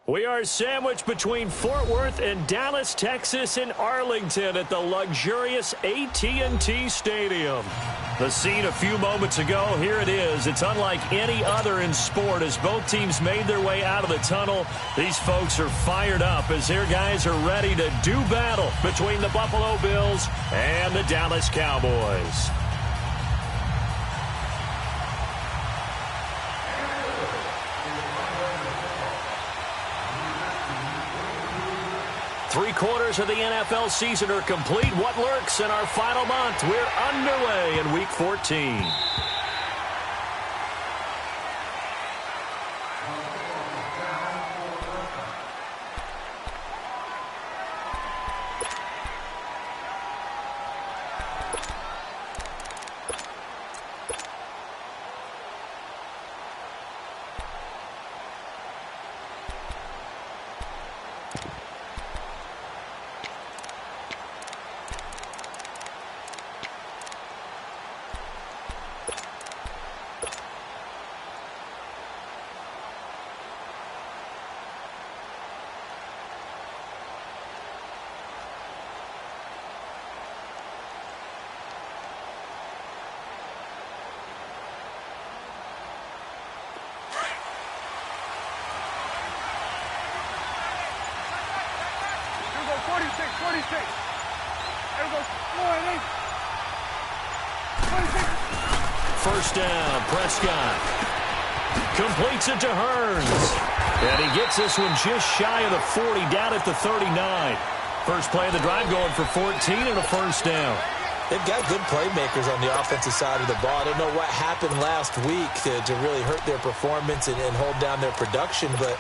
We are sandwiched between Fort Worth and Dallas, Texas, and Arlington at the luxurious AT&T Stadium. The scene a few moments ago, here it is. It's unlike any other in sport as both teams made their way out of the tunnel. These folks are fired up as their guys are ready to do battle between the Buffalo Bills and the Dallas Cowboys. Three-quarters of the NFL season are complete. What lurks in our final month? We're underway in Week 14. First down, Prescott. Completes it to Hearns. And he gets this one just shy of the 40, down at the 39. First play of the drive going for 14 and a first down. They've got good playmakers on the offensive side of the ball. I don't know what happened last week to really hurt their performance and hold down their production, but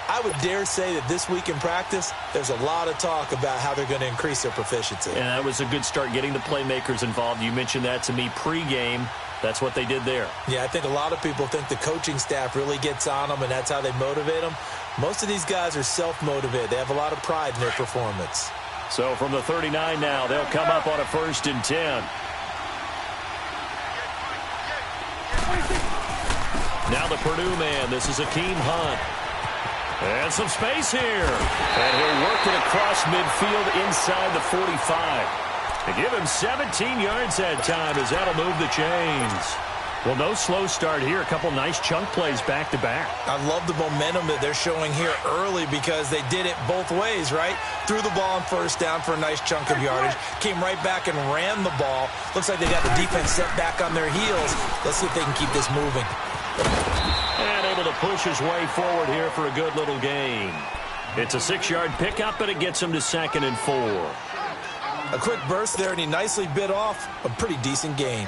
I would dare say that this week in practice, there's a lot of talk about how they're going to increase their proficiency. And that was a good start, getting the playmakers involved. You mentioned that to me pregame. That's what they did there. Yeah, I think a lot of people think the coaching staff really gets on them, and that's how they motivate them. Most of these guys are self-motivated. They have a lot of pride in their performance. So from the 39 now, they'll come up on a 1st and 10. Now the Purdue man. This is Akeem Hunt. And some space here. And he'll work it across midfield inside the 45. They give him 17 yards that time as that'll move the chains. Well, no slow start here. A couple nice chunk plays back-to-back. I love the momentum that they're showing here early because they did it both ways, right? Threw the ball on first down for a nice chunk of yardage. Came right back and ran the ball. Looks like they got the defense set back on their heels. Let's see if they can keep this moving. And able to push his way forward here for a good little gain. It's a 6-yard pickup, and it gets him to 2nd and 4. A quick burst there, and he nicely bit off a pretty decent gain.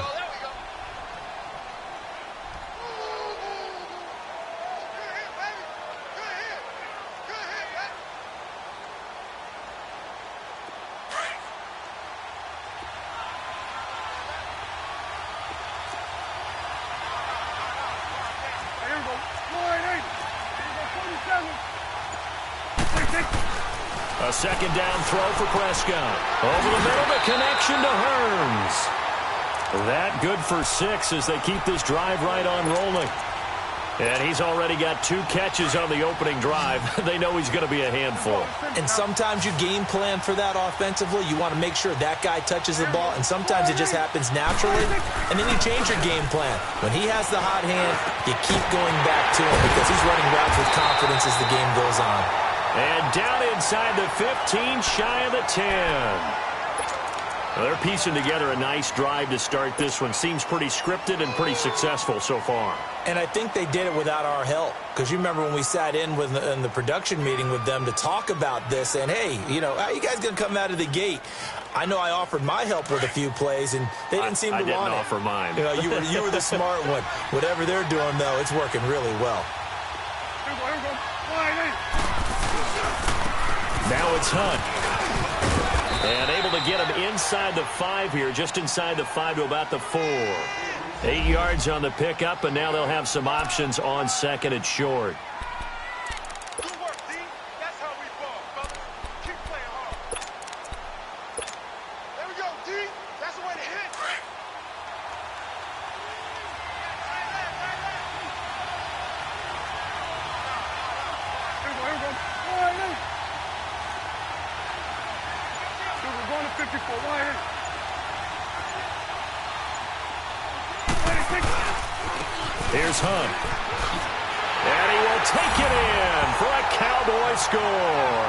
A 2nd down throw for Prescott. Over the middle, the connection to Hearns. That good for 6 as they keep this drive right on rolling. And he's already got 2 catches on the opening drive. They know he's going to be a handful. And sometimes you game plan for that offensively. You want to make sure that guy touches the ball, and sometimes it just happens naturally. And then you change your game plan. When he has the hot hand, you keep going back to him because he's running routes with confidence as the game goes on. And down inside the 15, shy of the 10. Well, they're piecing together a nice drive to start this one. Seems pretty scripted and pretty successful so far. And I think they did it without our help. Because you remember when we sat in the production meeting with them to talk about this. And, hey, you know, how are you guys going to come out of the gate? I know I offered my help with a few plays, and they didn't seem to want it. I didn't offer mine. You know, you were the smart one. Whatever they're doing, though, it's working really well. Now it's Hunt. And able to get him inside the 5 here, just inside the 5 to about the 4. 8 yards on the pickup, and now they'll have some options on 2nd and short. Good work, D. That's how we ball, brother. Keep playing hard. There we go, D. That's the way to hit. Here we go. Here's Hunt. And he will take it in for a Cowboy score.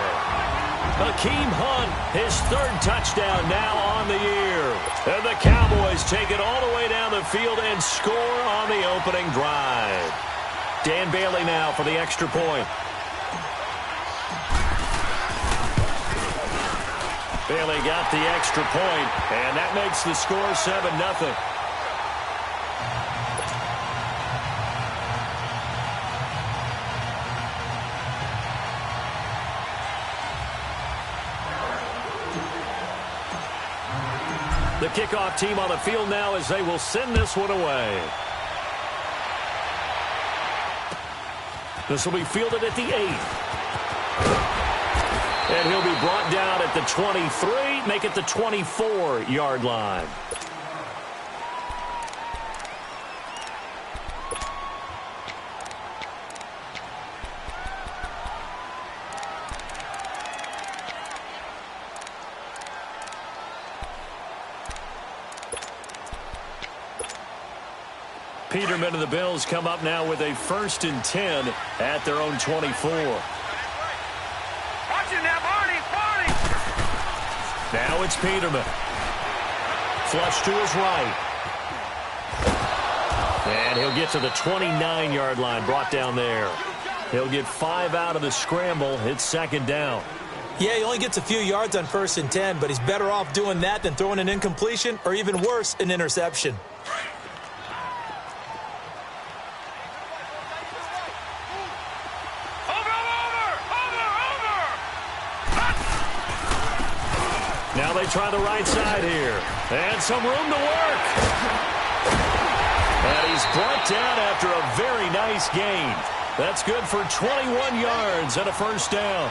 Hakeem Hunt, his third touchdown now on the year. And the Cowboys take it all the way down the field and score on the opening drive. Dan Bailey now for the extra point. Bailey got the extra point, and that makes the score 7-0. The kickoff team on the field now as they will send this one away. This will be fielded at the 8. And he'll be brought down at the 23, make it the 24-yard line. Peterman and the Bills come up now with a 1st and 10 at their own 24. Now it's Peterman. Flush to his right. And he'll get to the 29-yard line, brought down there. He'll get 5 out of the scramble. It's 2nd down. Yeah, he only gets a few yards on 1st and 10, but he's better off doing that than throwing an incompletion or even worse, an interception. Now they try the right side here. And some room to work. And he's brought down after a very nice gain. That's good for 21 yards and a 1st down.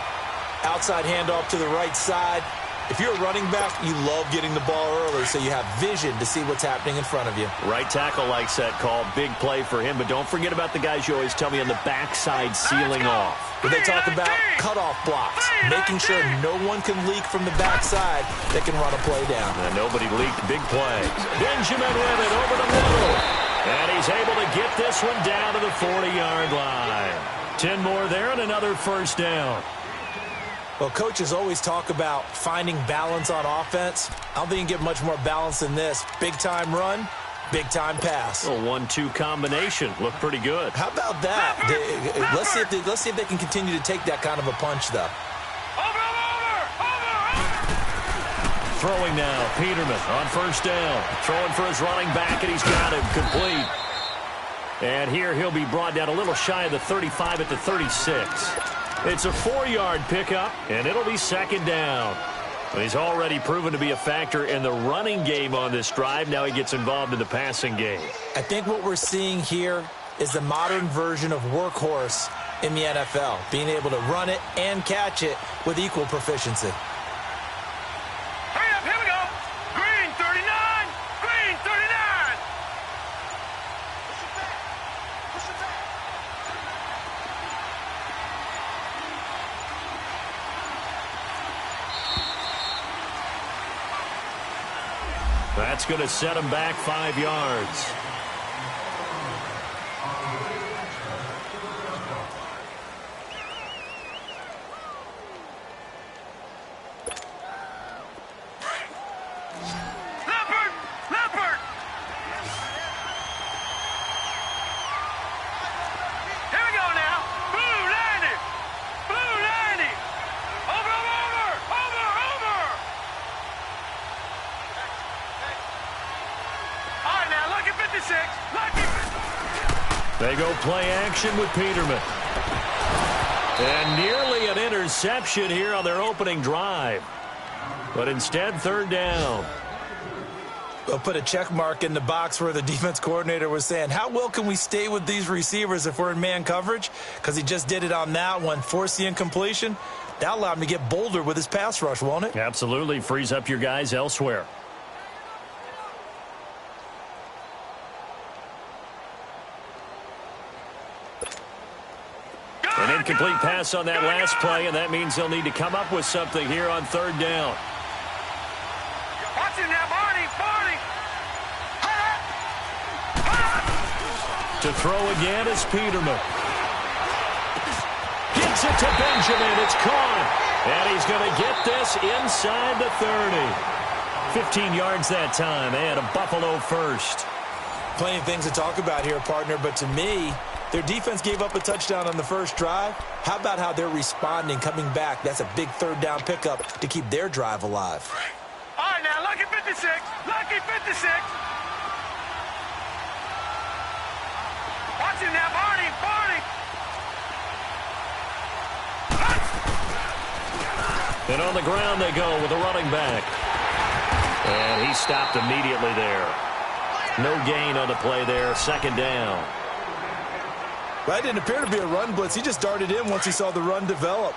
Outside handoff to the right side. If you're a running back, you love getting the ball early so you have vision to see what's happening in front of you. Right tackle likes that call. Big play for him. But don't forget about the guys you always tell me on the backside sealing off. When they talk about cutoff blocks, making sure no one can leak from the backside that can run a play down. And nobody leaked. Big play. Benjamin with it over the middle. And he's able to get this one down to the 40-yard line. 10 more there and another 1st down. Well, coaches always talk about finding balance on offense. I don't think you can get much more balance than this. Big-time run, big-time pass. A 1-2 combination. Looked pretty good. How about that? Let's see if they can continue to take that kind of a punch, though. Throwing now, Peterman on 1st down. Throwing for his running back, and he's got him complete. And here he'll be brought down a little shy of the 35 at the 36. It's a 4-yard pickup, and it'll be 2nd down. He's already proven to be a factor in the running game on this drive. Now he gets involved in the passing game. I think what we're seeing here is the modern version of workhorse in the NFL, being able to run it and catch it with equal proficiency. Hurry up, here we go. Green 39, green 39. Push it back. That's going to set him back 5 yards. Leopard! Here we go now. Blue 90. Blue 90. Over. All right, now look at 56. They go play action with Peterman. And nearly an interception here on their opening drive. But instead, 3rd down. We'll put a check mark in the box where the defense coordinator was saying, how well can we stay with these receivers if we're in man coverage? Because he just did it on that one, forced the incompletion. That allowed him to get bolder with his pass rush, won't it? Absolutely. Frees up your guys elsewhere. An incomplete pass on that last play, and that means they'll need to come up with something here on 3rd down. Watch it now, Barney. To throw again is Peterman. Gets it to Benjamin. It's caught. And he's going to get this inside the 30. 15 yards that time, and a Buffalo first. Plenty of things to talk about here, partner, but to me, their defense gave up a touchdown on the first drive. How about how they're responding, coming back? That's a big third down pickup to keep their drive alive. All right, now, lucky 56. Lucky 56. Watch it now, Barney. Barney. And on the ground they go with a running back. And he stopped immediately there. No gain on the play there. Second down. That didn't appear to be a run blitz. He just darted in once he saw the run develop.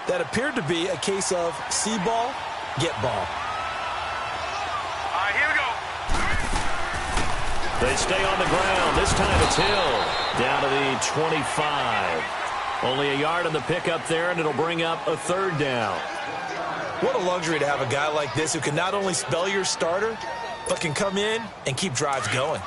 That appeared to be a case of see ball, get ball. All right, here we go. They stay on the ground. This time it's Hill. Down to the 25. Only a yard on the pickup there, and it'll bring up a third down. What a luxury to have a guy like this who can not only spell your starter, but can come in and keep drives going.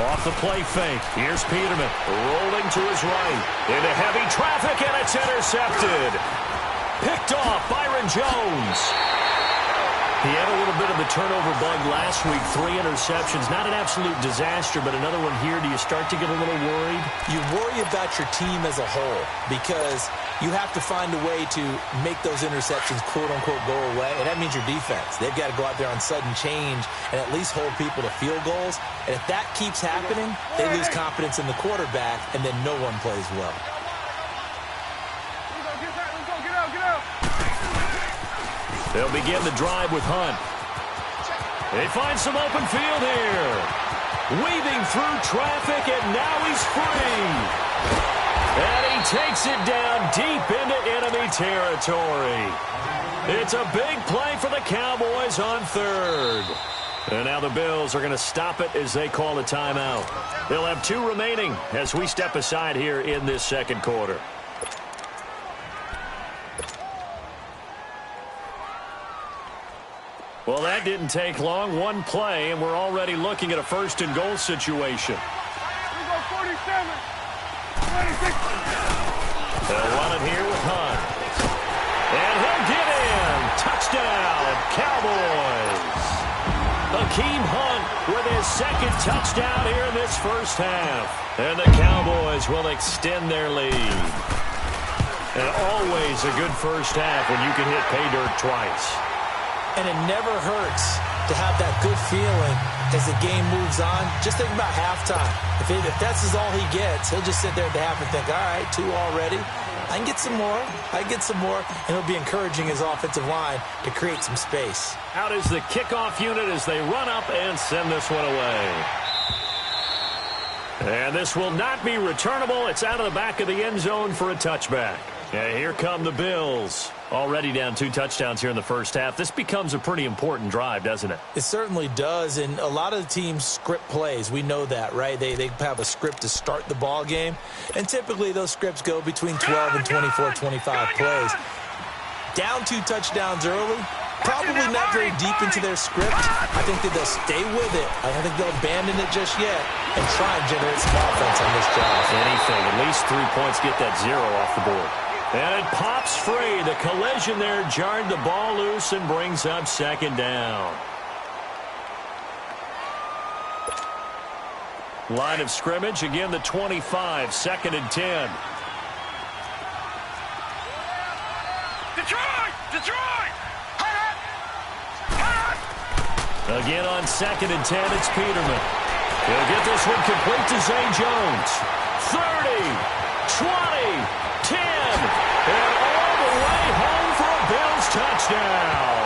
Off the play fake. Here's Peterman rolling to his right. Into heavy traffic, and it's intercepted. Picked off Byron Jones. He had a little bit of the turnover bug last week. 3 interceptions. Not an absolute disaster, but another one here. Do you start to get a little worried? You worry about your team as a whole because you have to find a way to make those interceptions, quote-unquote, go away, and that means your defense. They've got to go out there on sudden change and at least hold people to field goals. And if that keeps happening, they lose confidence in the quarterback, and then no one plays well. They'll begin the drive with Hunt. They find some open field here. Weaving through traffic, and now he's free. And he takes it down deep into enemy territory. It's a big play for the Cowboys on third. And now the Bills are going to stop it as they call a timeout. They'll have 2 remaining as we step aside here in this second quarter. Well, that didn't take long. 1 play, and we're already looking at a first and goal situation. We go 47. 26. They'll run it here with Hunt. And he'll get in. Touchdown, Cowboys. Akeem Hunt with his second touchdown here in this first half. And the Cowboys will extend their lead. And always a good first half when you can hit pay dirt twice. And it never hurts to have that good feeling as the game moves on. Just think about halftime. If that's all he gets, he'll just sit there at the half and think, all right, 2 already. I can get some more. I can get some more. And he'll be encouraging his offensive line to create some space. Out is the kickoff unit as they run up and send this one away. And this will not be returnable. It's out of the back of the end zone for a touchback. Yeah, here come the Bills. Already down 2 touchdowns here in the first half. This becomes a pretty important drive, doesn't it? It certainly does, and a lot of the teams script plays. We know that, right? They have a script to start the ball game, and typically those scripts go between 12 and 24, 25 plays. Down 2 touchdowns early, probably not very deep into their script. I think that they'll stay with it. I don't think they'll abandon it just yet and try and generate some offense on this drive. Anything, at least 3 points, get that 0 off the board. And it pops free. The collision there jarred the ball loose and brings up second down. Line of scrimmage, again the 25, 2nd and 10. Detroit! Detroit! Again on 2nd and 10, it's Peterman. He'll get this one complete to Zay Jones. 30, 20, 10, and all the way home for a Bills touchdown.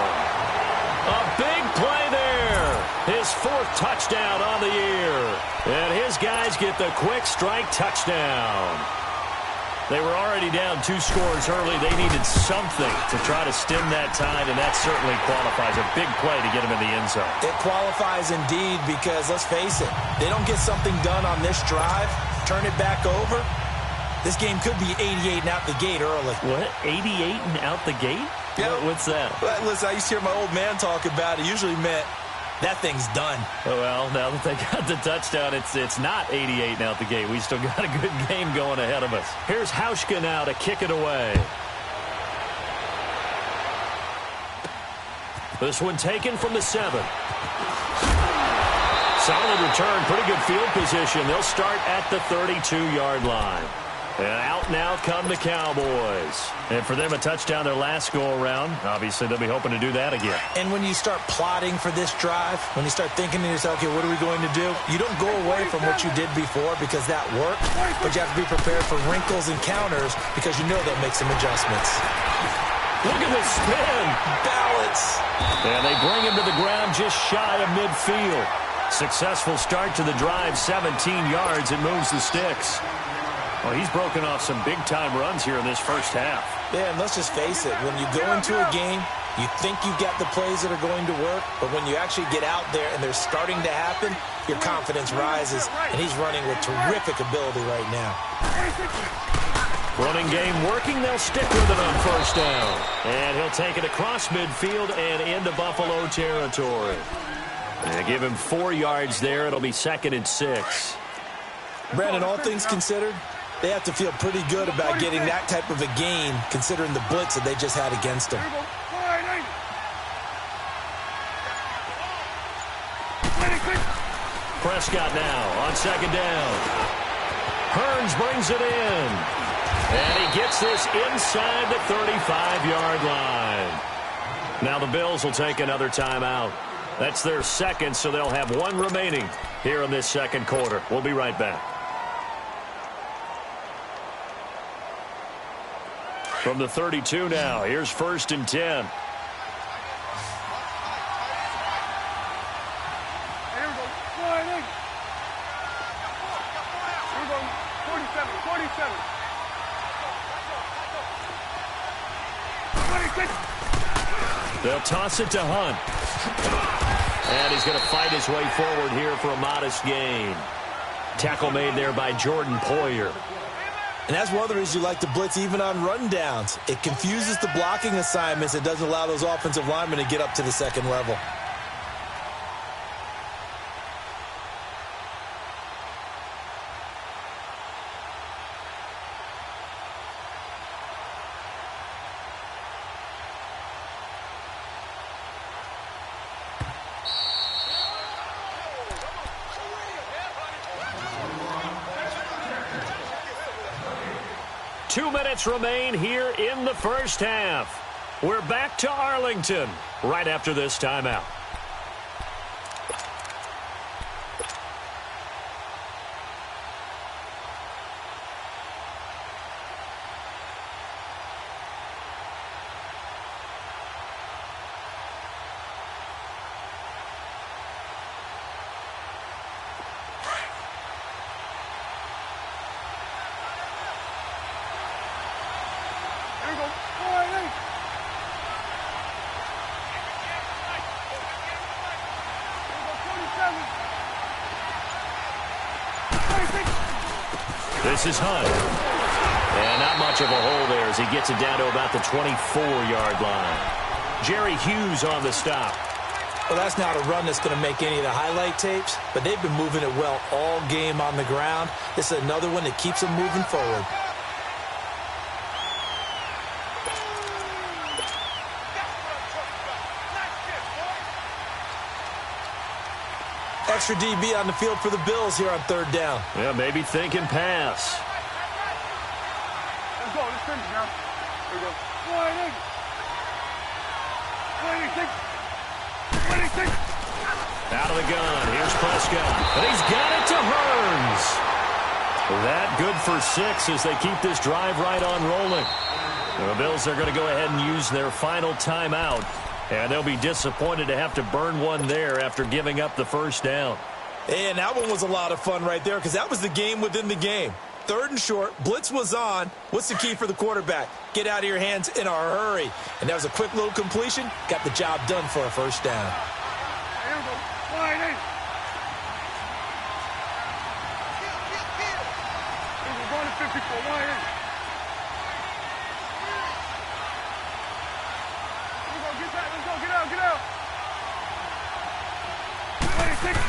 A big play there. His 4th touchdown on the year. And his guys get the quick strike touchdown. They were already down 2 scores early. They needed something to try to stem that tide, and that certainly qualifies. A big play to get them in the end zone. It qualifies indeed because, let's face it, they don't get something done on this drive, turn it back over, this game could be 88 and out the gate early. What? 88 and out the gate? Yeah. What's that? Well, listen, I used to hear my old man talk about it. Usually meant that thing's done. Oh, well, now that they got the touchdown, it's not 88 and out the gate. We still got a good game going ahead of us. Here's Hauschka now to kick it away. This one taken from the 7. Solid return, pretty good field position. They'll start at the 32-yard line. And out now come the Cowboys. And for them, a touchdown their last go-around. Obviously, they'll be hoping to do that again. And when you start plotting for this drive, when you start thinking to yourself, okay, what are we going to do? You don't go away from what you did before because that worked, but you have to be prepared for wrinkles and counters because you know they'll make some adjustments. Look at this spin. Balance. And they bring him to the ground just shy of midfield. Successful start to the drive, 17 yards. It moves the sticks. Well, he's broken off some big-time runs here in this first half. Yeah, and let's just face it. When you go into a game, you think you've got the plays that are going to work, but when you actually get out there and they're starting to happen, your confidence rises, and he's running with terrific ability right now. Running game working. They'll stick with it on first down. And he'll take it across midfield and into Buffalo territory. And give him 4 yards there. It'll be 2nd and 6. Brandon, all things considered, they have to feel pretty good about getting that type of a gain considering the blitz that they just had against them. Prescott now on 2nd down. Hearns brings it in. And he gets this inside the 35-yard line. Now the Bills will take another timeout. That's their 2nd, so they'll have 1 remaining here in this 2nd quarter. We'll be right back. From the 32 now, here's 1st and 10. Here we go. Here we go. 47. 26. They'll toss it to Hunt. And he's going to fight his way forward here for a modest gain. Tackle made there by Jordan Poyer. And that's one of the reasons you like to blitz even on rundowns. It confuses the blocking assignments. It doesn't allow those offensive linemen to get up to the 2nd level. Two minutes remain here in the first half. We're back to Arlington right after this timeout. This is Hunt. And not much of a hole there as he gets it down to about the 24-yard line. Jerry Hughes on the stop. Well, that's not a run that's going to make any of the highlight tapes, but they've been moving it well all game on the ground. This is another one that keeps them moving forward. Extra DB on the field for the Bills here on 3rd down. Yeah, maybe thinking pass. Let's go. Let's finish now. Here we go. 26. Out of the gun. Here's Prescott. And he's got it to Hearns. That good for 6 as they keep this drive right on rolling. The Bills are going to go ahead and use their final timeout. And they'll be disappointed to have to burn one there after giving up the first down. And that one was a lot of fun right there because that was the game within the game. 3rd and short. Blitz was on. What's the key for the quarterback? Get out of your hands in a hurry. And that was a quick little completion. Got the job done for a 1st down. Here we go. Wide in. Here we go. 154. Wide in. Here we go. Get back. Let's go. Get out. Get out. 26.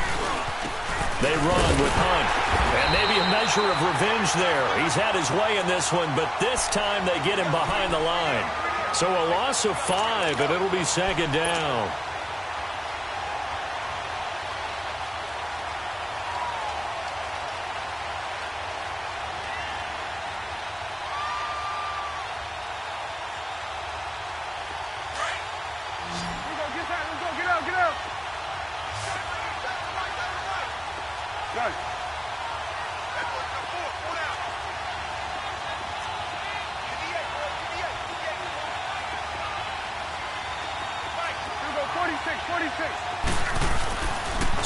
They run with Hunt. And maybe a measure of revenge there. He's had his way in this one, but this time they get him behind the line. So a loss of 5, and it'll be 2nd down. Here we go. Get back. Let's go. Get out. Get out. Got it. Here we go. 46. 46.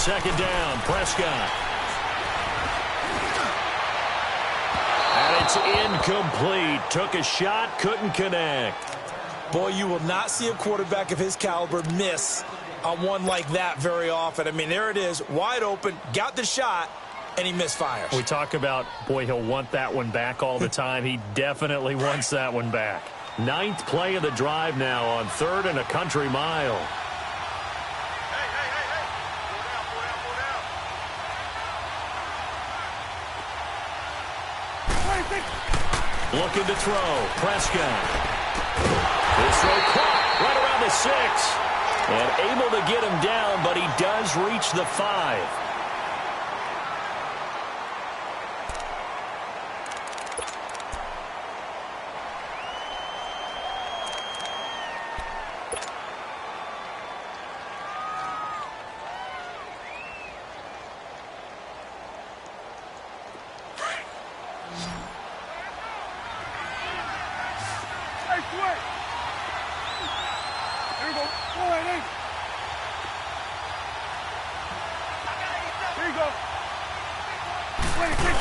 2nd down, Prescott. And it's incomplete. Took a shot, couldn't connect. Boy, you will not see a quarterback of his caliber miss on one like that very often. I mean, there it is, wide open, got the shot, and he misfires. We talk about, boy, he'll want that one back all the time. He definitely wants that one back. 9th play of the drive now on 3rd and a country mile. Hey. Pull down. Looking to throw, Prescott. This throw caught right around the 6. And able to get him down, but he does reach the 5. Hey, switch. Here we go. Wide in. Here you go. 26.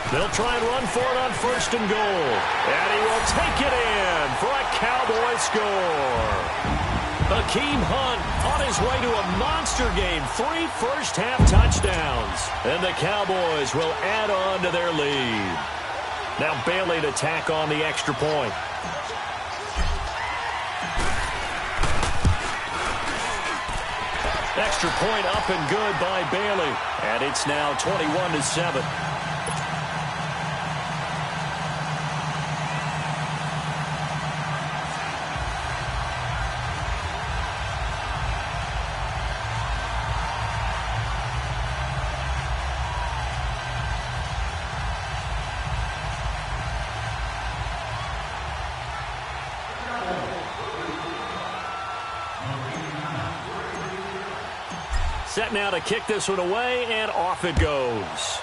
They'll try and run for it on 1st and goal. And he will take it in for a Cowboy score. Hakeem Hunt on his way to a monster game. 3 first-half touchdowns. And the Cowboys will add on to their lead. Now Bailey to tack on the extra point. Extra point up and good by Bailey. And it's now 21-7. Set now to kick this one away, and off it goes.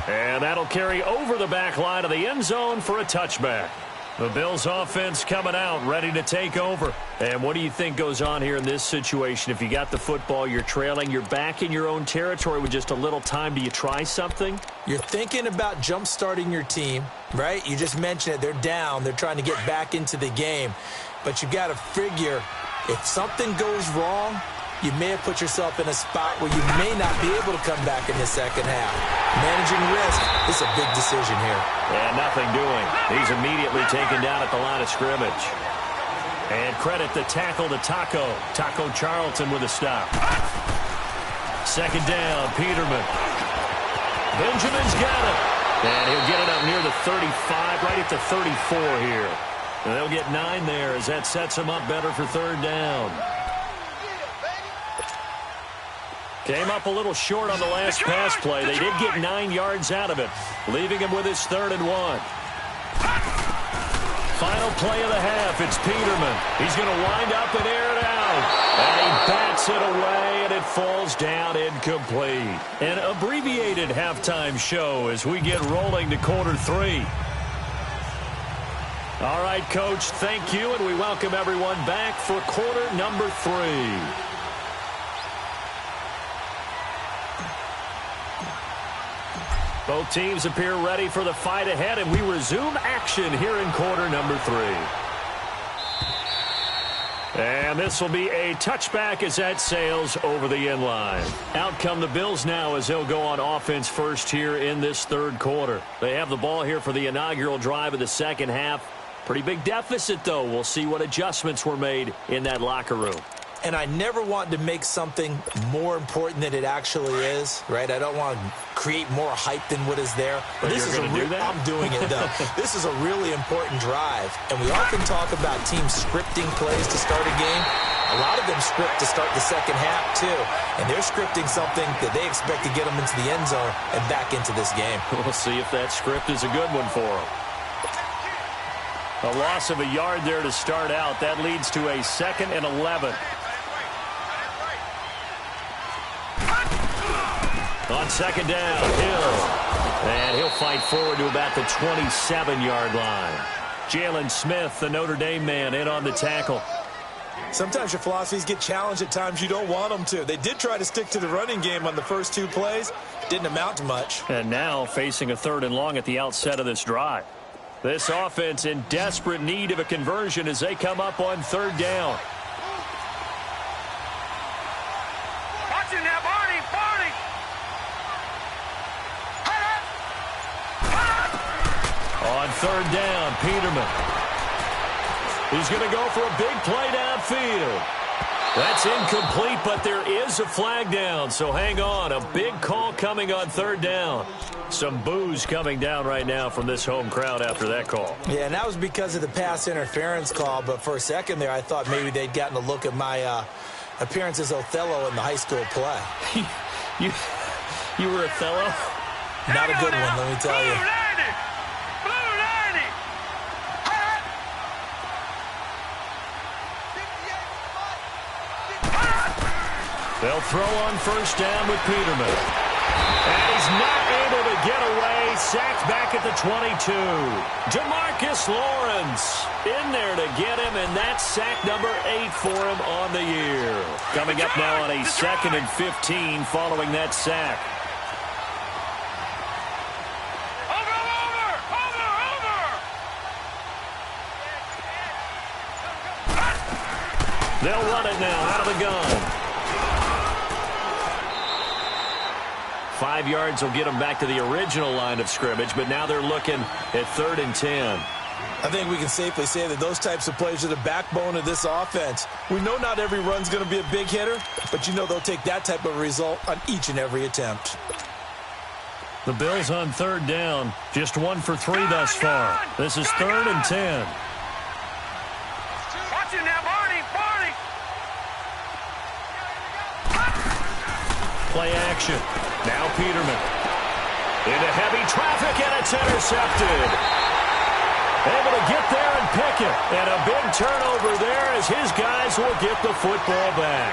And that'll carry over the back line of the end zone for a touchback. The Bills offense coming out, ready to take over. And what do you think goes on here in this situation? If you got the football, you're trailing, you're back in your own territory with just a little time. Do you try something? You're thinking about jump-starting your team, right? You just mentioned it. They're down. They're trying to get back into the game. But you've got to figure, if something goes wrong, you may have put yourself in a spot where you may not be able to come back in the second half. Managing risk is a big decision here. And nothing doing. He's immediately taken down at the line of scrimmage. And credit the tackle to Taco. Taco Charlton with a stop. Second down, Peterman. Benjamin's got it. And he'll get it up near the 35, right at the 34 here. And they'll get 9 there as that sets him up better for third down. Came up a little short on the last pass play. They did get 9 yards out of it, leaving him with his 3rd and 1. Final play of the half, it's Peterman. He's going to wind up and air it out. And he bats it away, and it falls down incomplete. An abbreviated halftime show as we get rolling to quarter 3. All right, Coach, thank you, and we welcome everyone back for quarter number 3. Both teams appear ready for the fight ahead, and we resume action here in quarter number 3. And this will be a touchback as that sails over the end line. Out come the Bills now as they'll go on offense first here in this third quarter. They have the ball here for the inaugural drive of the second half. Pretty big deficit, though. We'll see what adjustments were made in that locker room. And I never want to make something more important than it actually is, right? I don't want to create more hype than what is there. But this is I'm doing it, though. This is a really important drive. And we often talk about teams scripting plays to start a game. A lot of them script to start the second half, too. And they're scripting something that they expect to get them into the end zone and back into this game. We'll see if that script is a good one for them. A loss of a yard there to start out. That leads to a 2nd and 11. On second down, Hill. And he'll fight forward to about the 27-yard line. Jalen Smith, the Notre Dame man, in on the tackle. Sometimes your philosophies get challenged at times you don't want them to. They did try to stick to the running game on the first 2 plays. Didn't amount to much. And now facing a 3rd and long at the outset of this drive. This offense in desperate need of a conversion as they come up on 3rd down. Watch it now, Barney! On 3rd down, Peterman. He's going to go for a big play downfield. That's incomplete, but there is a flag down, so hang on. A big call coming on 3rd down. Some boos coming down right now from this home crowd after that call. Yeah, and that was because of the pass interference call, but for a second there I thought maybe they'd gotten a look at my appearance as Othello in the high school play. You were Othello? Not a good one, let me tell you. They'll throw on 1st down with Peterman. And he's not able to get away. Sacked back at the 22. DeMarcus Lawrence in there to get him, and that's sack number 8 for him on the year. Coming up now on a 2nd and 15 following that sack. They'll run it now out of the gun. 5 yards will get them back to the original line of scrimmage, but now they're looking at 3rd and 10. I think we can safely say that those types of plays are the backbone of this offense. We know not every run's going to be a big hitter, but you know they'll take that type of result on each and every attempt. The Bills on 3rd down, just 1 for 3 thus far. This is 3rd and 10. Watch it now, Barney! Play action. Now Peterman. Into heavy traffic, and it's intercepted. Able to get there and pick it. And a big turnover there as his guys will get the football back.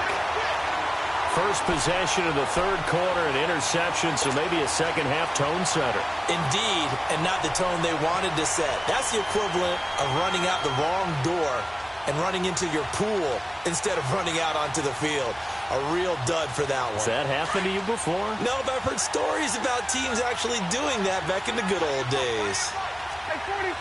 First possession of the 3rd quarter, an interception, so maybe a second-half tone setter. Indeed, and not the tone they wanted to set. That's the equivalent of running out the wrong door and running into your pool instead of running out onto the field. A real dud for that one. Has that happened to you before? No, but I've heard stories about teams actually doing that back in the good old days. Hey, 47!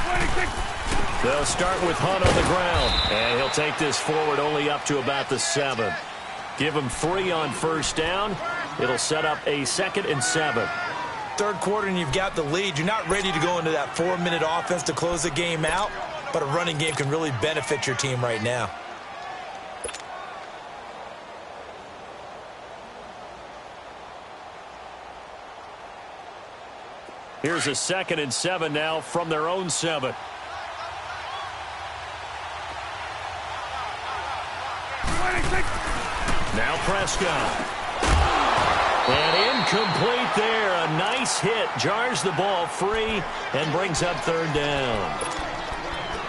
26! They'll start with Hunt on the ground, and he'll take this forward only up to about the 7. Give him 3 on 1st down. It'll set up a 2nd and 7. 3rd quarter and you've got the lead. You're not ready to go into that 4-minute offense to close the game out, but a running game can really benefit your team right now. Here's a 2nd and 7 now from their own 7. Now Prescott. And incomplete there. A nice hit. Jars the ball free and brings up 3rd down.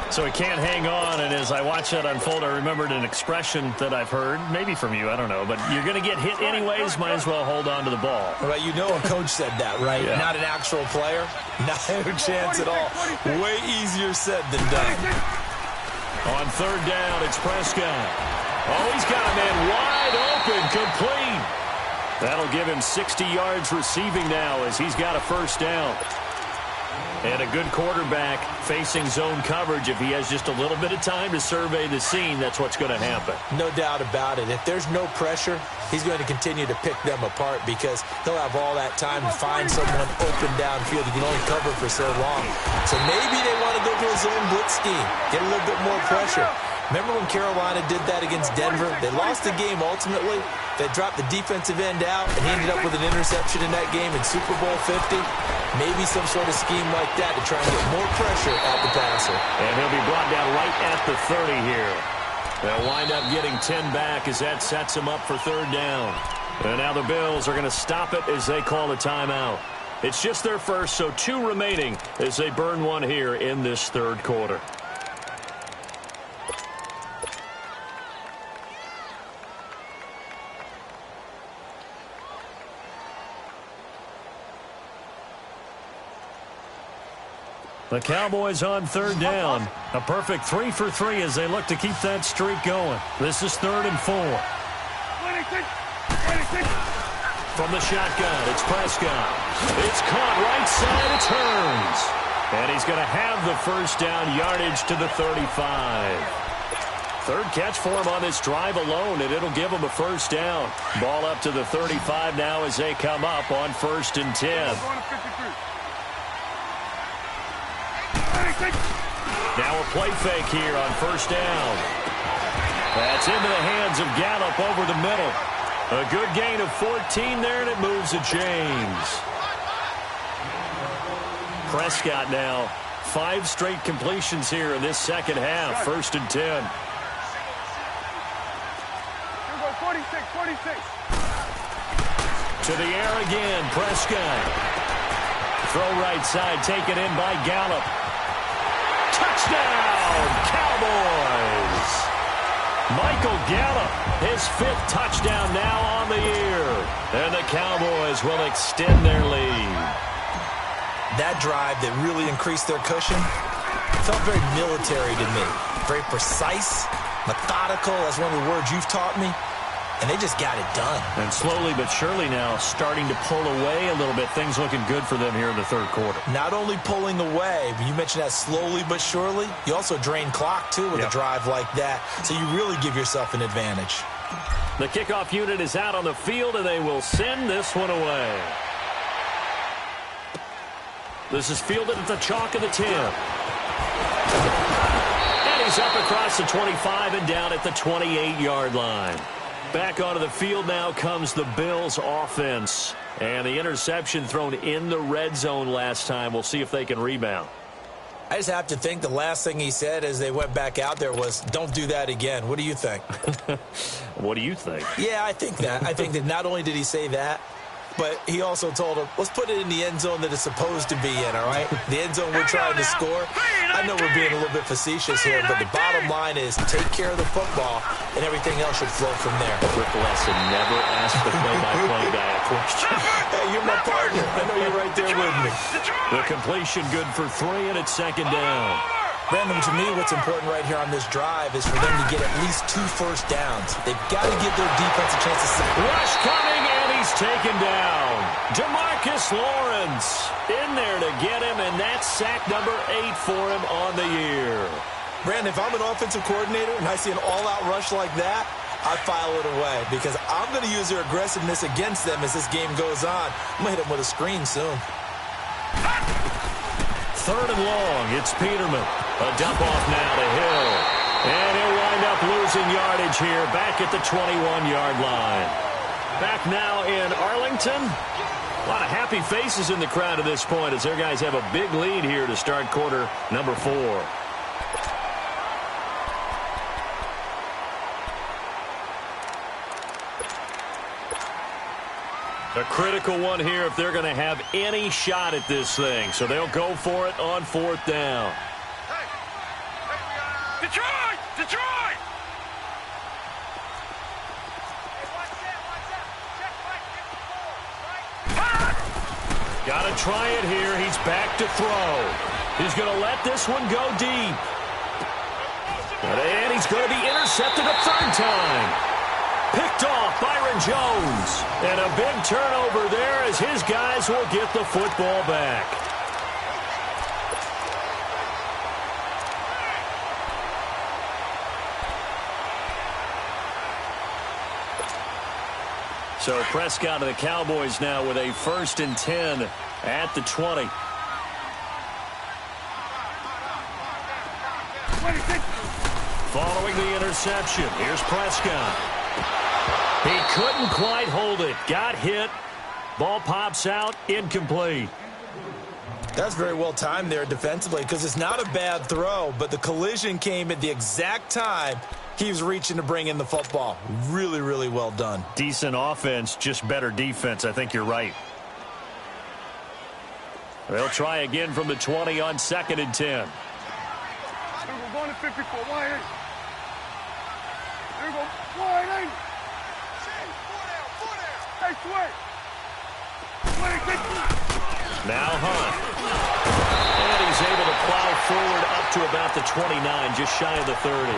So he can't hang on, and as I watch that unfold, I remembered an expression that I've heard, maybe from you, I don't know, but you're going to get hit anyways, might as well hold on to the ball. Right, you know a coach said that, right? Yeah. Not an actual player. Not a chance at all. Way easier said than done. On 3rd down, it's Prescott. Oh, he's got a man wide open, complete. That'll give him 60 yards receiving now as he's got a first down. And a good quarterback facing zone coverage. If he has just a little bit of time to survey the scene, that's what's going to happen. No doubt about it. If there's no pressure, he's going to continue to pick them apart because he'll have all that time to find someone open downfield. He can only cover for so long. So maybe they want to go to a zone blitz scheme, get a little bit more pressure. Remember when Carolina did that against Denver? They lost the game ultimately. They dropped the defensive end out, and he ended up with an interception in that game in Super Bowl 50. Maybe some sort of scheme like that to try and get more pressure at the passer. And he'll be brought down right at the 30 here. They'll wind up getting 10 back as that sets him up for third down. And now the Bills are going to stop it as they call a timeout. It's just their first, so 2 remaining as they burn one here in this third quarter. The Cowboys on third down. A perfect 3 for 3 as they look to keep that streak going. This is 3rd and 4. From the shotgun, it's Prescott. It's caught right side, it turns. And he's going to have the first down, yardage to the 35. Third catch for him on this drive alone, and it'll give him a first down. Ball up to the 35 now as they come up on 1st and 10. Now a play fake here on first down. That's into the hands of Gallup over the middle. A good gain of 14 there, and it moves to James. Prescott now, 5 straight completions here in this second half. 1st and 10. 46. To the air again, Prescott. Throw right side, taken in by Gallup. Touchdown, Cowboys! Michael Gallup, his 5th touchdown now on the year. And the Cowboys will extend their lead. That drive that really increased their cushion felt very military to me. Very precise, methodical. That's one of the words you've taught me. And they just got it done. And slowly but surely now starting to pull away a little bit. Things looking good for them here in the third quarter. Not only pulling away, but you mentioned that slowly but surely. You also drain clock, too, with a drive like that. So you really give yourself an advantage. The kickoff unit is out on the field, and they will send this one away. This is fielded at the chalk of the 10. And he's up across the 25 and down at the 28-yard line. Back onto the field now comes the Bills offense. And the interception thrown in the red zone last time. We'll see if they can rebound. I just have to think the last thing he said as they went back out there was, don't do that again. What do you think? What do you think? Yeah, I think that. I think that not only did he say that, but he also told him, let's put it in the end zone that it's supposed to be in, all right? The end zone we're trying to score. I know we're being a little bit facetious here, but the bottom line is take care of the football, and everything else should flow from there. Quick lesson, never ask the play-by-play guy a question. Hey, you're my partner. I know you're right there with me. The completion good for 3, and it's 2nd down. Brandon, to me, what's important right here on this drive is for them to get at least 2 first downs. They've got to give their defense a chance to set. Rush coming, and he's taken down. DeMarcus Lawrence in there to get him, and that's sack number 8 for him on the year. Brandon, if I'm an offensive coordinator and I see an all-out rush like that, I file it away because I'm going to use their aggressiveness against them as this game goes on. I'm going to hit them with a screen soon. 3rd and long, it's Peterman. A dump off now to Hill. And he'll wind up losing yardage here back at the 21-yard line. Back now in Arlington. A lot of happy faces in the crowd at this point as their guys have a big lead here to start quarter number 4. A critical one here if they're going to have any shot at this thing. So they'll go for it on 4th down. Detroit! Detroit! Got to try it here. He's back to throw. He's going to let this one go deep. And he's going to be intercepted a 3rd time. Picked off Byron Jones. And a big turnover there as his guys will get the football back. So Prescott of the Cowboys now with a 1st and 10 at the 20. Following the interception, here's Prescott. He couldn't quite hold it. Got hit. Ball pops out. Incomplete. That's very well timed there defensively because it's not a bad throw, but the collision came at the exact time he was reaching to bring in the football. Really, really well done. Decent offense, just better defense. I think you're right. They'll try again from the 20 on 2nd and 10. We're going to 54. Wide eight. There we go. Wide eight. Hey, sway. Now Hunt. And he's able to plow forward up to about the 29, just shy of the 30.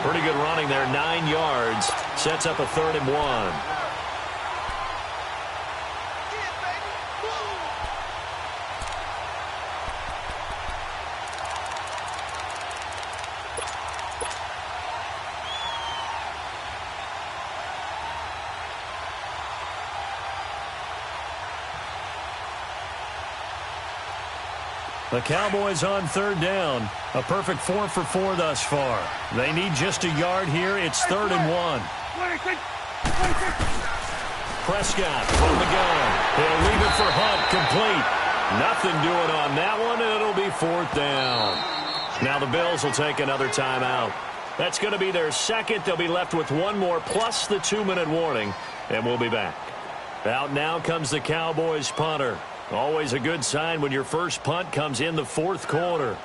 Pretty good running there, 9 yards. Sets up a 3rd and 1. The Cowboys on 3rd down. A perfect 4 for 4 thus far. They need just a yard here. It's 3rd and 1. Prescott on the gun. He'll leave it for Hunt. Complete. Nothing doing on that one, and it'll be 4th down. Now the Bills will take another timeout. That's going to be their 2nd. They'll be left with 1 more plus the 2-minute warning, and we'll be back. Out now comes the Cowboys punter. Always a good sign when your first punt comes in the 4th quarter.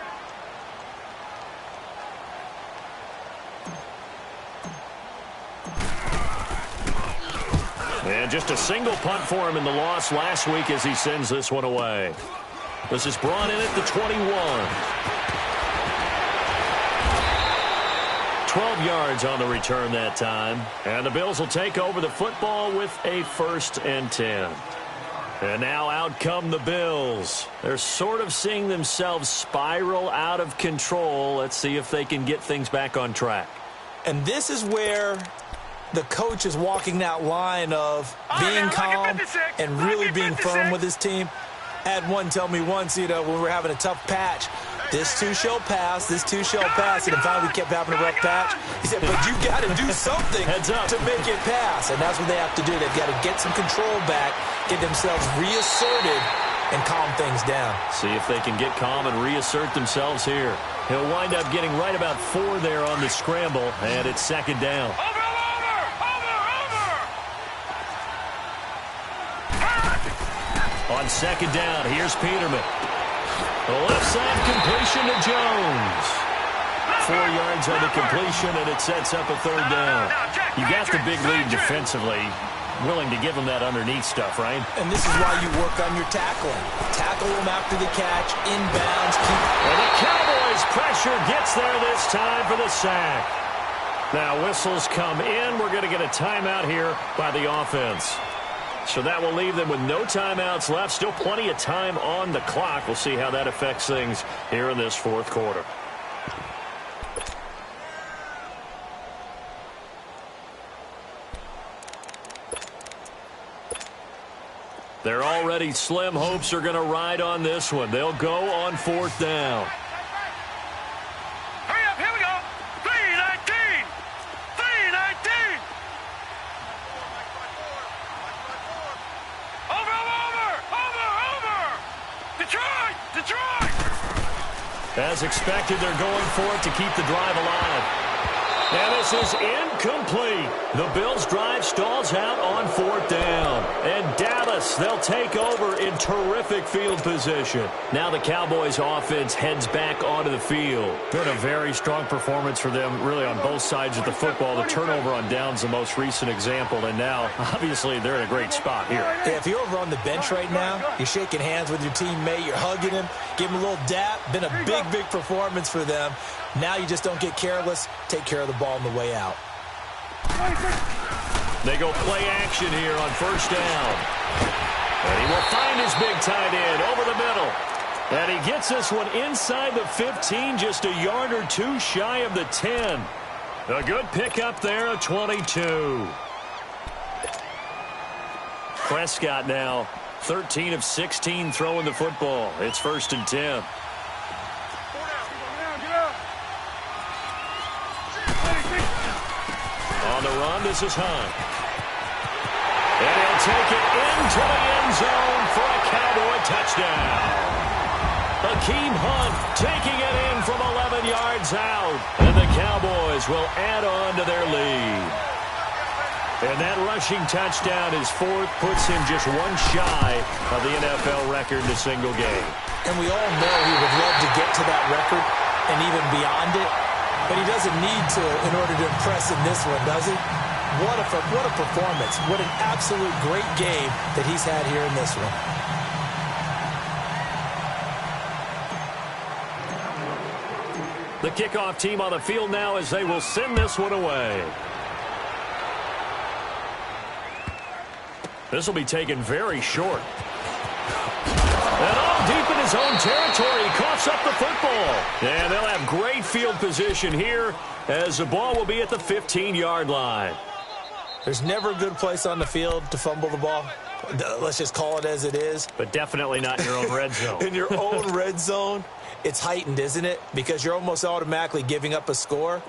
And just a single punt for him in the loss last week as he sends this one away. This is brought in at the 21. 12 yards on the return that time. And the Bills will take over the football with a 1st and 10. And now out come the Bills. They're sort of seeing themselves spiral out of control. Let's see if they can get things back on track. And this is where the coach is walking that line of being calm and really being firm with his team. I had one tell me once, when we were having a tough patch, this too shall pass, this too shall pass. And finally we kept having a rough patch. He said, but you got to do something to make it pass. And that's what they have to do. They've got to get some control back, get themselves reasserted, and calm things down. See if they can get calm and reassert themselves here. He'll wind up getting right about 4 there on the scramble, and it's 2nd down. On 2nd down, here's Peterman. The left side completion to Jones. 4 yards on the completion, and it sets up a 3rd down. You got the big lead defensively. Willing to give them that underneath stuff, right? And this is why you work on your tackling. Tackle them after the catch, inbounds. And the Cowboys pressure gets there this time for the sack. Now whistles come in. We're going to get a timeout here by the offense. So that will leave them with no timeouts left. Still plenty of time on the clock. We'll see how that affects things here in this 4th quarter. They're already slim hopes are going to ride on this one. They'll go on 4th down. Hurry up, here we go. 3-19. 3-19. Over. Detroit. As expected, they're going for it to keep the drive alive. And this is incomplete. The Bills' drive stalls out on 4th down. And Dallas, they'll take over in terrific field position. Now the Cowboys' offense heads back onto the field. Been a very strong performance for them, really, on both sides of the football. The turnover on downs, the most recent example. And now, obviously, they're in a great spot here. Yeah, if you're over on the bench right now, you're shaking hands with your teammate, you're hugging him, give him a little dap. Been a big performance for them. Now you just don't get careless. Take care of the ball on the way out. They go play action here on first down. And he will find his big tight end over the middle. And he gets this one inside the 15, just a yard or two shy of the 10. A good pickup there, a 22. Prescott now 13 of 16 throwing the football. It's 1st and 10. On the run, this is Hunt. And he'll take it into the end zone for a Cowboy touchdown. Akeem Hunt taking it in from 11 yards out. And the Cowboys will add on to their lead. And that rushing touchdown, his 4th, puts him just one shy of the NFL record in a single game. And we all know he would love to get to that record and even beyond it. But he doesn't need to in order to impress in this one, does he? What a performance. What an absolute great game that he's had here in this one. The kickoff team on the field now as they will send this one away. This will be taken very short. And all deep in his own territory, he coughs up the football. And they'll have great field position here as the ball will be at the 15-yard line. There's never a good place on the field to fumble the ball. Let's just call it as it is. But definitely not in your own red zone. In your own red zone, it's heightened, isn't it? Because you're almost automatically giving up a score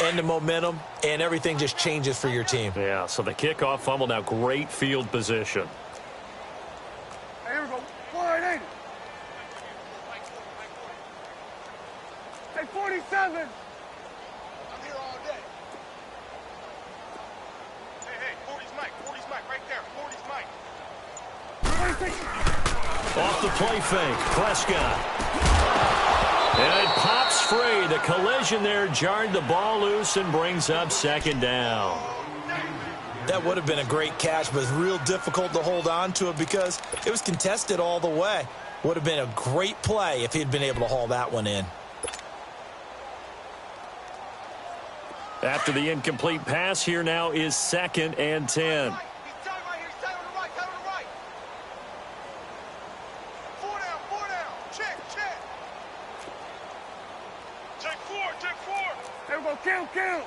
and the momentum, and everything just changes for your team. Yeah, so the kickoff fumble, now great field position. Hey, here we go. 480. Hey, 47. I'm here all day. Hey, 40's Mike. 40's Mike right there. 40's Mike. Off the play fake, Prescott. And it pops free. The collision there jarred the ball loose and brings up 2nd down. That would have been a great catch, but it's real difficult to hold on to it because it was contested all the way. Would have been a great play if he'd been able to haul that one in. After the incomplete pass, here now is 2nd and 10. Count.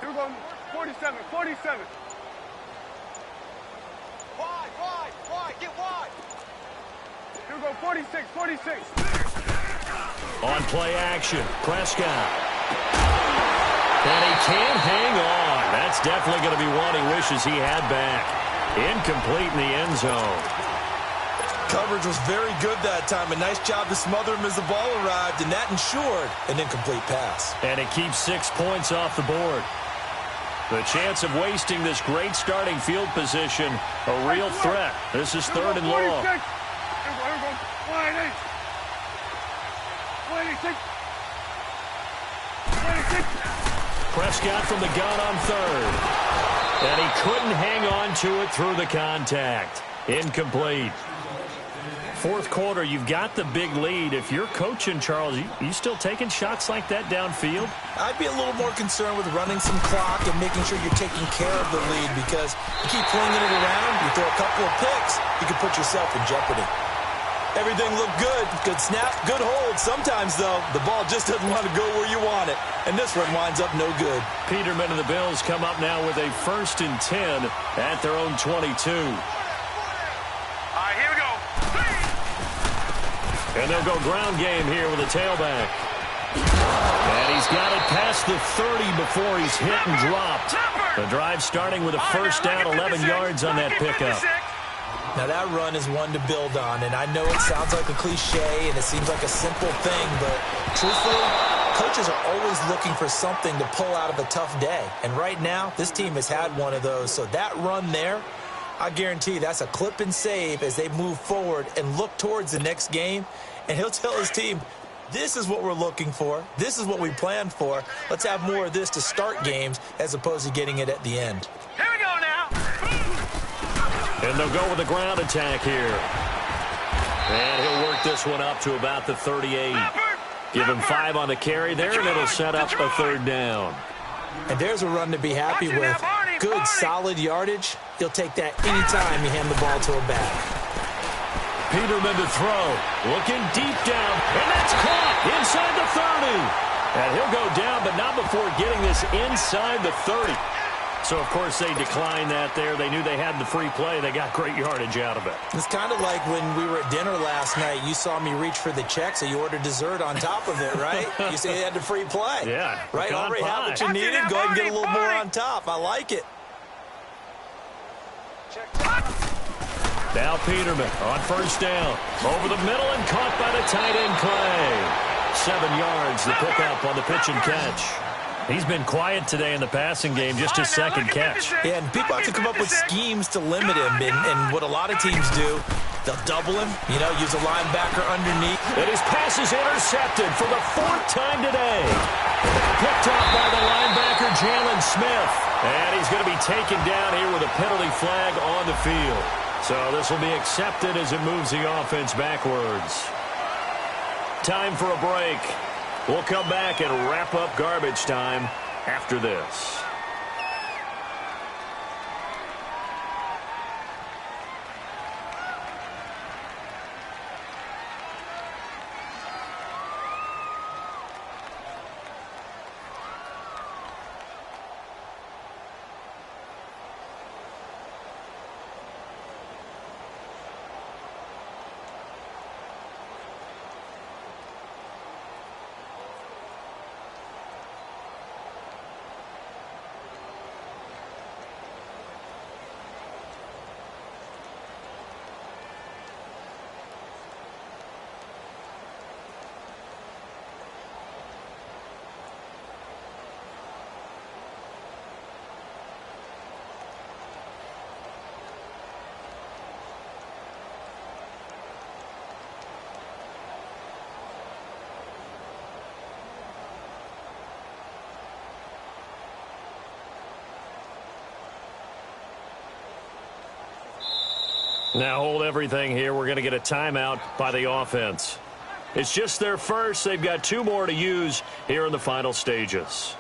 Here we go. 47. Wide. Get wide. Here we go. 46. On play action, Prescott. And he can't hang on. That's definitely going to be one he wishes he had back. Incomplete in the end zone. Coverage was very good that time. A nice job to smother him as the ball arrived, and that ensured an incomplete pass. And it keeps 6 points off the board. The chance of wasting this great starting field position, a real threat. This is 3rd and long. Here we go. 186. Prescott from the gun on 3rd. And he couldn't hang on to it through the contact. Incomplete. 4th quarter, you've got the big lead. If you're coaching, Charles, you still taking shots like that downfield? I'd be a little more concerned with running some clock and making sure you're taking care of the lead, because you keep flinging it around, you throw a couple of picks, you can put yourself in jeopardy. Everything looked good. Good snap, good hold. Sometimes, though, the ball just doesn't want to go where you want it. And this one winds up no good. Peterman and the Bills come up now with a 1st and 10 at their own 22. Here we go. And they'll go ground game here with a tailback. And he's got it past the 30 before he's hit and dropped. The drive starting with a 1st down, 11 yards on that pickup. Now that run is one to build on, and I know it sounds like a cliche and it seems like a simple thing, but truthfully, coaches are always looking for something to pull out of a tough day. And right now, this team has had one of those. So that run there, I guarantee that's a clip and save as they move forward and look towards the next game. And he'll tell his team, this is what we're looking for. This is what we planned for. Let's have more of this to start games as opposed to getting it at the end. Here we go now. And they'll go with a ground attack here. And he'll work this one up to about the 38. Give him 5 on the carry there, and it'll set up a 3rd down. And there's a run to be happy with. good, solid yardage, he'll take that anytime you hand the ball to a back. Peterman to throw. Looking deep down. And that's caught inside the 30. And he'll go down, but not before getting this inside the 30. So, of course, they declined that there. They knew they had the free play. They got great yardage out of it. It's kind of like when we were at dinner last night. You saw me reach for the check, so you ordered dessert on top of it, right? You said you had the free play. Yeah. Right? Already have what you needed. Go ahead and get a little more on top. I like it. Now Peterman on first down. Over the middle and caught by the tight end Clay. 7 yards, the pickup on the pitch and catch. He's been quiet today in the passing game, just his second catch. Yeah, and people have to come up with schemes to limit him. And what a lot of teams do, they'll double him, use a linebacker underneath. And his pass is intercepted for the 4th time today. Picked up by the linebacker, Jalen Smith. And he's going to be taken down here with a penalty flag on the field. So this will be accepted as it moves the offense backwards. Time for a break. We'll come back and wrap up garbage time after this. Now hold everything here. We're going to get a timeout by the offense. It's just their first. They've got 2 more to use here in the final stages.